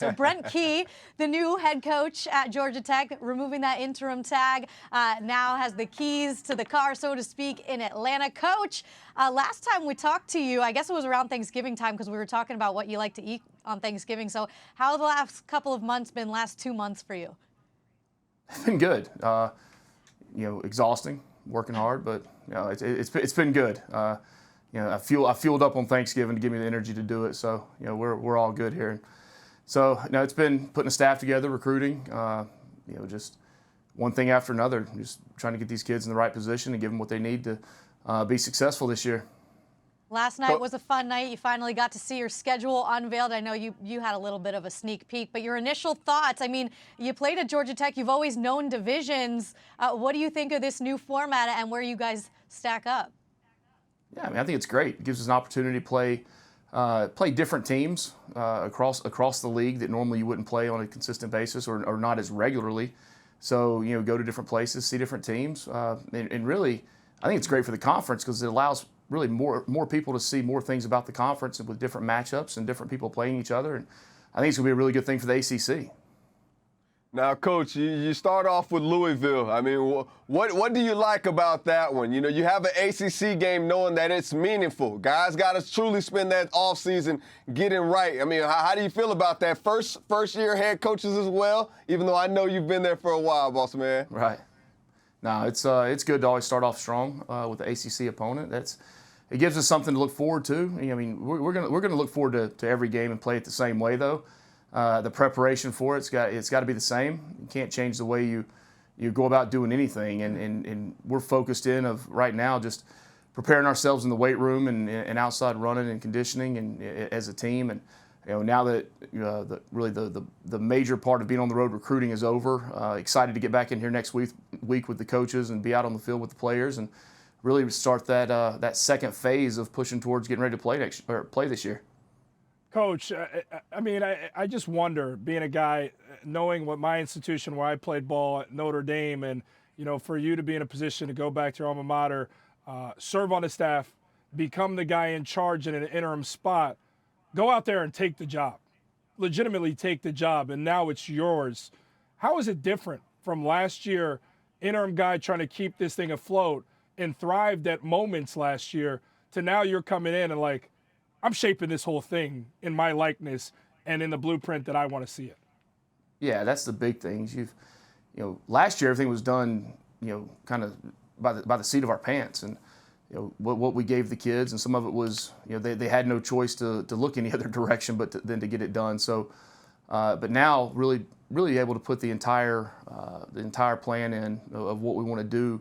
So Brent Key, the new head coach at Georgia Tech, removing that interim tag, now has the keys to the car, so to speak, in Atlanta. Coach, last time we talked to you, I guess it was around Thanksgiving time because we were talking about what you like to eat on Thanksgiving. So how have the last couple of months been, last 2 months for you? It's been good. Exhausting, working hard, but it's been good. I fueled up on Thanksgiving to give me the energy to do it. So we're all good here. So it's been putting a staff together, recruiting, just one thing after another, just trying to get these kids in the right position and give them what they need to be successful this year. Last night was a fun night. You finally got to see your schedule unveiled. I know you had a little bit of a sneak peek, but your initial thoughts, I mean, you played at Georgia Tech. You've always known divisions. What do you think of this new format and where you guys stack up? Yeah, I think it's great. It gives us an opportunity to play different teams across the league that normally you wouldn't play on a consistent basis or not as regularly. So, go to different places, see different teams. And really, I think it's great for the conference because it allows really more people to see more things about the conference and with different matchups and different people playing each other. And I think it's going to be a really good thing for the ACC. Now, Coach, you start off with Louisville. I mean, what do you like about that one? You have an ACC game knowing that it's meaningful. Guys got to truly spend that offseason getting right. I mean, how do you feel about that? First-year head coaches as well, even though I know you've been there for a while, boss man. Right. No, it's good to always start off strong with the ACC opponent. It gives us something to look forward to. I mean, we're gonna look forward to every game and play it the same way, though. The preparation for it's got to be the same. You can't change the way you go about doing anything, and we're focused in of right now just preparing ourselves in the weight room and outside running and conditioning and as a team. And now that the major part of being on the road recruiting is over, excited to get back in here next week with the coaches and be out on the field with the players and really start that second phase of pushing towards getting ready to play this year. Coach, I just wonder, being a guy, knowing what my institution where I played ball at Notre Dame, and for you to be in a position to go back to your alma mater, serve on the staff, become the guy in charge in an interim spot, go out there and take the job, legitimately take the job, and now it's yours. How is it different from last year, interim guy trying to keep this thing afloat and thrived at moments last year, to now you're coming in and like, I'm shaping this whole thing in my likeness and in the blueprint that I want to see it? Yeah, that's the big things. Last year everything was done, kind of by the seat of our pants, and what we gave the kids, and some of it was, they had no choice to look any other direction than to get it done. So, but now really able to put the entire plan in of what we want to do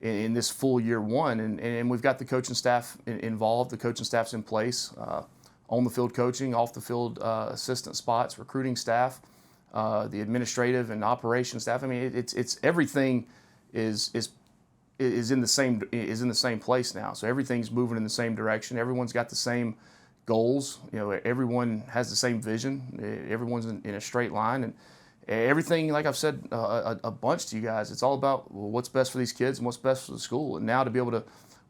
in this full year one, and we've got the coaching staff involved. The coaching staff's in place, on the field coaching, off the field assistant spots, recruiting staff, the administrative and operations staff. I mean, it's everything is in the same place now. So everything's moving in the same direction. Everyone's got the same goals. Everyone has the same vision. Everyone's in a straight line, and everything, like I've said a bunch to you guys, it's all about what's best for these kids and what's best for the school. And now to be able to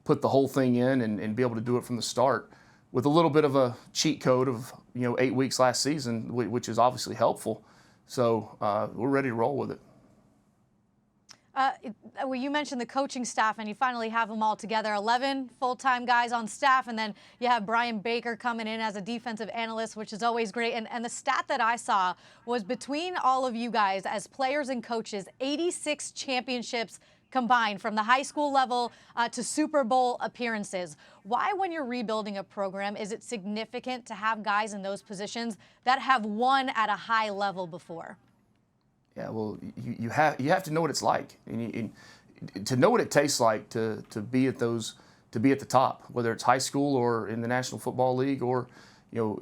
put the whole thing in and be able to do it from the start with a little bit of a cheat code of 8 weeks last season, which is obviously helpful. So we're ready to roll with it. Well, you mentioned the coaching staff, and you finally have them all together. 11 full-time guys on staff, and then you have Brian Baker coming in as a defensive analyst, which is always great. And the stat that I saw was between all of you guys as players and coaches, 86 championships combined from the high school level to Super Bowl appearances. Why, when you're rebuilding a program, is it significant to have guys in those positions that have won at a high level before? Yeah, well, you have to know what it's like, and to know what it tastes like to be at the top, whether it's high school or in the National Football League or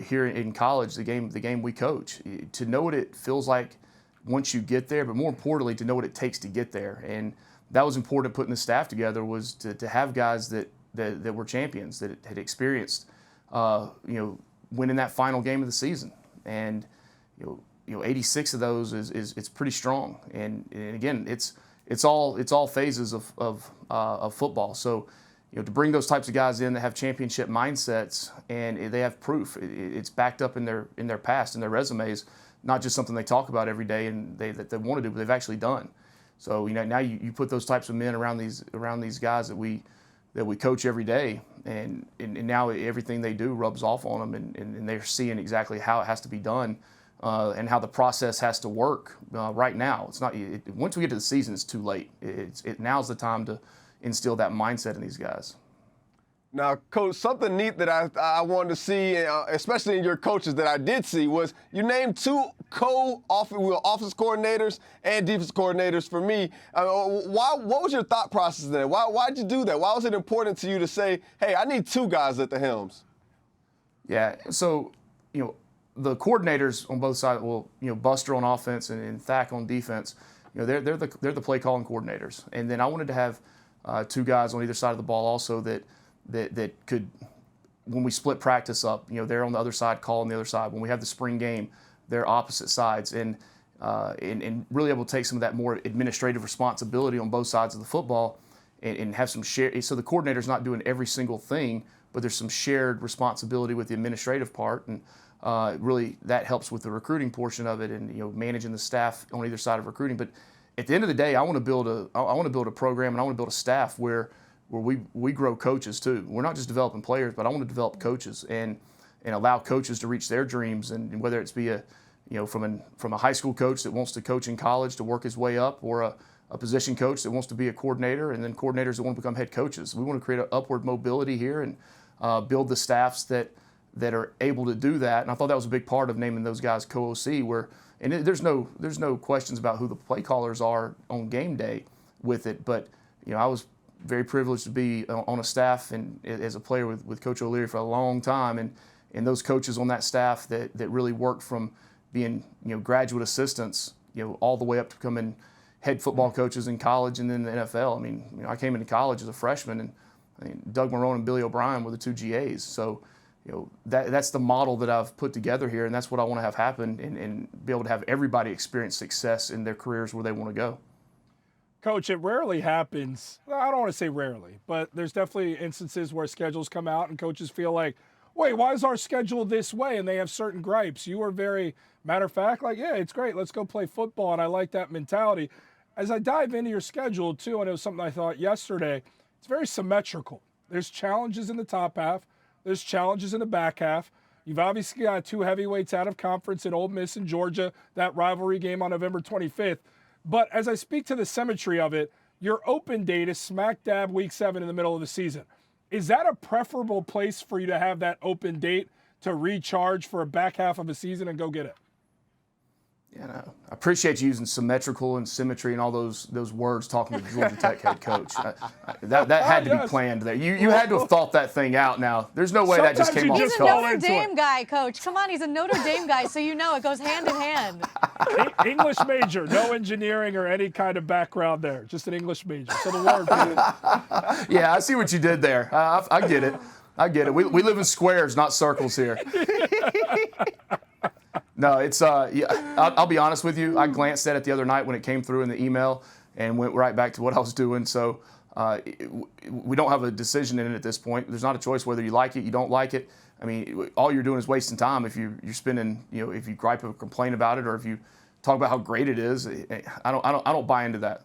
here in college, the game we coach. To know what it feels like once you get there, but more importantly, to know what it takes to get there. And that was important putting the staff together, was to have guys that were champions, that had experienced winning that final game of the season, and 86 of those it's pretty strong, and again it's all phases of football. So to bring those types of guys in that have championship mindsets and they have proof, it's backed up in their past and their resumes. not just something they talk about every day and that they want to do, but they've actually done. So now you put those types of men around these guys that we coach every day, and now everything they do rubs off on them, and they're seeing exactly how it has to be done, and how the process has to work right now. It's not once we get to the season, it's too late. Now's the time to instill that mindset in these guys. Now, Coach, something neat that I wanted to see, especially in your coaches that I did see, was you named two offense coordinators and defense coordinators for me. What was your thought process there? Why'd you do that? Why was it important to you to say, hey, I need two guys at the helms? Yeah, so, the coordinators on both sides, Buster on offense and Thack on defense, they're the play calling coordinators. And then I wanted to have two guys on either side of the ball also that could, when we split practice up, they're on the other side calling the other side. When we have the spring game, they're opposite sides, and really able to take some of that more administrative responsibility on both sides of the football, and have some share. So the coordinator's not doing every single thing, but there's some shared responsibility with the administrative part, and really that helps with the recruiting portion of it, and managing the staff on either side of recruiting. But at the end of the day, I want to build a program, and I want to build a staff where we grow coaches too. We're not just developing players, but I want to develop coaches and allow coaches to reach their dreams, and whether it's be from a high school coach that wants to coach in college to work his way up, or a position coach that wants to be a coordinator, and then coordinators that want to become head coaches. We want to create an upward mobility here and build the staffs that are able to do that. And I thought that was a big part of naming those guys co-OC, there's no questions about who the play callers are on game day with it, but I was very privileged to be on a staff and as a player with Coach O'Leary for a long time, and those coaches on that staff that really worked from being graduate assistants all the way up to becoming head football coaches in college and then the NFL. I mean, I came into college as a freshman, and Doug Marrone and Billy O'Brien were the two GAs. So that's the model that I've put together here, and that's what I want to have happen, and be able to have everybody experience success in their careers where they want to go. Coach, it rarely happens. I don't want to say rarely, but there's definitely instances where schedules come out and coaches feel like, wait, why is our schedule this way? And they have certain gripes. You are very matter of fact, like, yeah, it's great. Let's go play football. And I like that mentality. As I dive into your schedule, too, and it was something I thought yesterday, it's very symmetrical. There's challenges in the top half. There's challenges in the back half. You've obviously got two heavyweights out of conference in Ole Miss and Georgia, that rivalry game on November 25th. But as I speak to the symmetry of it, your open date is smack dab week 7 in the middle of the season. Is that a preferable place for you to have that open date to recharge for a back half of a season and go get it? Yeah, no, I appreciate you using symmetrical and symmetry and all those words talking to the Georgia Tech head coach. That had to be planned there. You had to have thought that thing out now. There's no way that just came off the cuff. He's a Notre Dame guy, Coach. Come on, he's a Notre Dame guy, so it goes hand in hand. English major, no engineering or any kind of background there, just an English major. So the word. Yeah, I see what you did there. I get it. I get it. We live in squares, not circles here. No, it's I'll be honest with you. I glanced at it the other night when it came through in the email and went right back to what I was doing. So we don't have a decision in it at this point. There's not a choice whether you like it, you don't like it. I mean, all you're doing is wasting time if you're spending, if you gripe or complain about it, or if you talk about how great it is. I don't buy into that.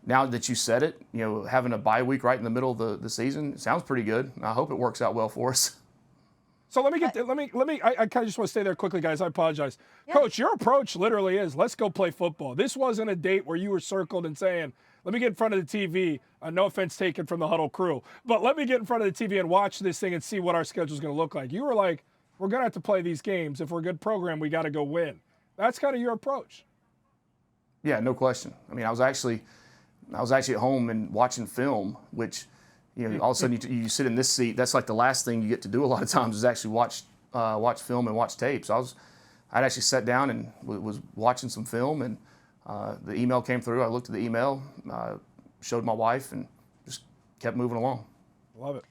Now that you said it, having a bye week right in the middle of the season sounds pretty good. I hope it works out well for us. So let me I kind of just want to stay there quickly, guys. I apologize. Yeah. Coach, your approach literally is, let's go play football. This wasn't a date where you were circled and saying, let me get in front of the TV. No offense taken from the Huddle crew, but let me get in front of the TV and watch this thing and see what our schedule is going to look like. You were like, we're going to have to play these games. If we're a good program, we got to go win. That's kind of your approach. Yeah, no question. I mean, I was actually at home and watching film, which, all of a sudden you sit in this seat. That's like the last thing you get to do a lot of times is actually watch film and watch tape. So I'd actually sat down and was watching some film, and the email came through. I looked at the email, showed my wife, and just kept moving along. Love it.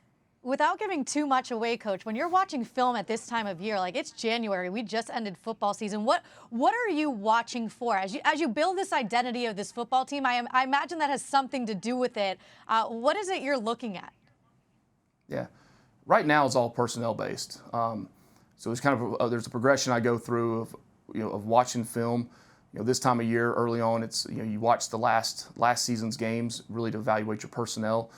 Without giving too much away, Coach, when you're watching film at this time of year, like it's January, we just ended football season. What are you watching for as you build this identity of this football team? I imagine that has something to do with it. What is it you're looking at? Yeah, right now it's all personnel based. So it's kind of there's a progression I go through of of watching film. This time of year, early on, it's you watch the last season's games really to evaluate your personnel,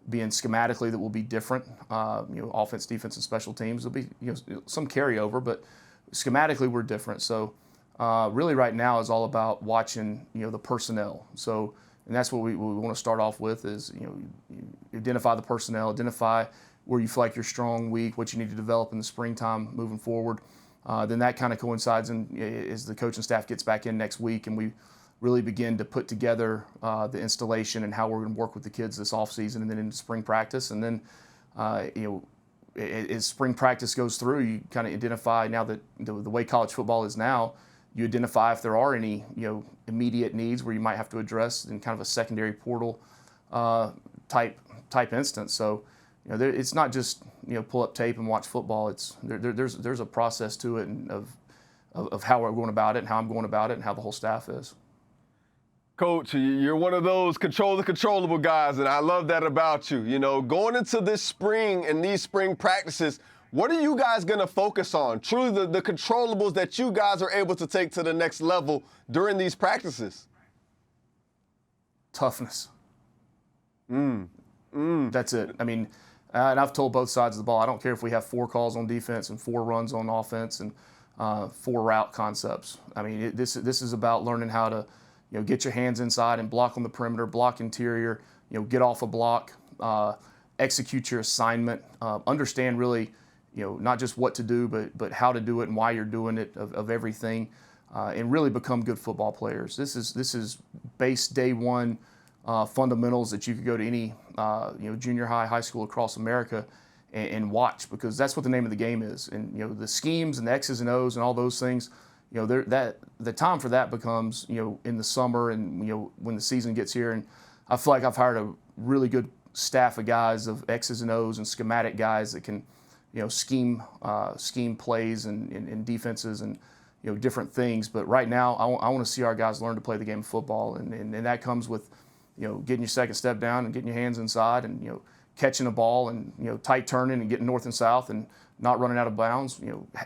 being schematically that will be different. Offense, defense, and special teams will be some carryover, but schematically we're different. So really, right now is all about watching the personnel. So and that's what we want to start off with is you identify the personnel, identify where you feel like you're strong, weak, what you need to develop in the springtime moving forward. Then that kind of coincides as the coaching staff gets back in next week and we really begin to put together the installation and how we're going to work with the kids this offseason and then into spring practice. And then, as spring practice goes through, you kind of identify now that the way college football is now, you identify if there are any immediate needs where you might have to address in kind of a secondary portal type instance. So it's not just pull up tape and watch football. It's there's a process to it and of how we're going about it and how I'm going about it and how the whole staff is. Coach, you're one of those control the controllable guys, and I love that about you. Going into this spring and these spring practices, what are you guys going to focus on? Truly the controllables that you guys are able to take to the next level during these practices? Toughness. That's it. I mean, and I've told both sides of the ball, I don't care if we have 4 calls on defense and 4 runs on offense and 4 route concepts. I mean, this is about learning how to get your hands inside and block on the perimeter, block interior, get off a block, execute your assignment, understand really, not just what to do, but how to do it and why you're doing it of everything, and really become good football players. This is base day one fundamentals that you could go to any junior high school across America and watch, because that's what the name of the game is. And the schemes and the X's and O's and all those things, that the time for that becomes in the summer and when the season gets here. And I feel like I've hired a really good staff of guys of X's and O's and schematic guys that can scheme plays and defenses and different things. But right now I want to see our guys learn to play the game of football, and that comes with getting your second step down and getting your hands inside and catching a ball and tight turning and getting north and south and not running out of bounds.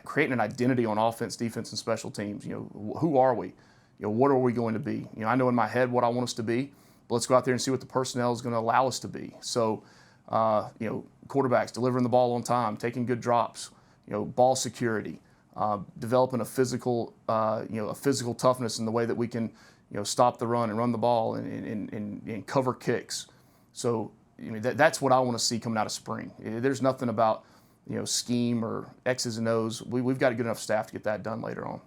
Creating an identity on offense, defense, and special teams. Who are we? What are we going to be? I know in my head what I want us to be, but let's go out there and see what the personnel is going to allow us to be. So, quarterbacks delivering the ball on time, taking good drops, ball security, developing a physical toughness in the way that we can, stop the run and run the ball and cover kicks. So, that's what I want to see coming out of spring. There's nothing about scheme or X's and O's. We've got a good enough staff to get that done later on.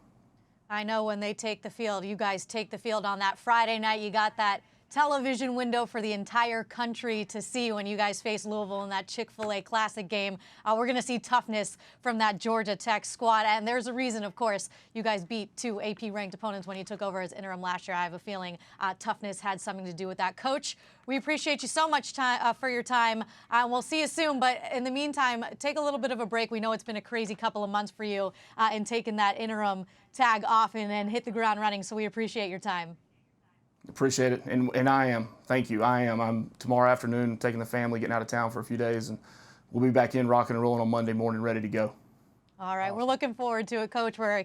I know when they take the field, you guys take the field on that Friday night. You got that television window for the entire country to see when you guys face Louisville in that Chick-fil-A Classic game. We're going to see toughness from that Georgia Tech squad. And there's a reason, of course, you guys beat 2 AP-ranked opponents when you took over as interim last year. I have a feeling toughness had something to do with that. Coach, we appreciate you so much for your time. We'll see you soon. But in the meantime, take a little bit of a break. We know it's been a crazy couple of months for you in taking that interim tag off and hit the ground running. So we appreciate your time. Appreciate it, and I am. Thank you. I'm tomorrow afternoon taking the family, getting out of town for a few days, and we'll be back in rocking and rolling on Monday morning, ready to go. All right, awesome. We're looking forward to it, Coach. We're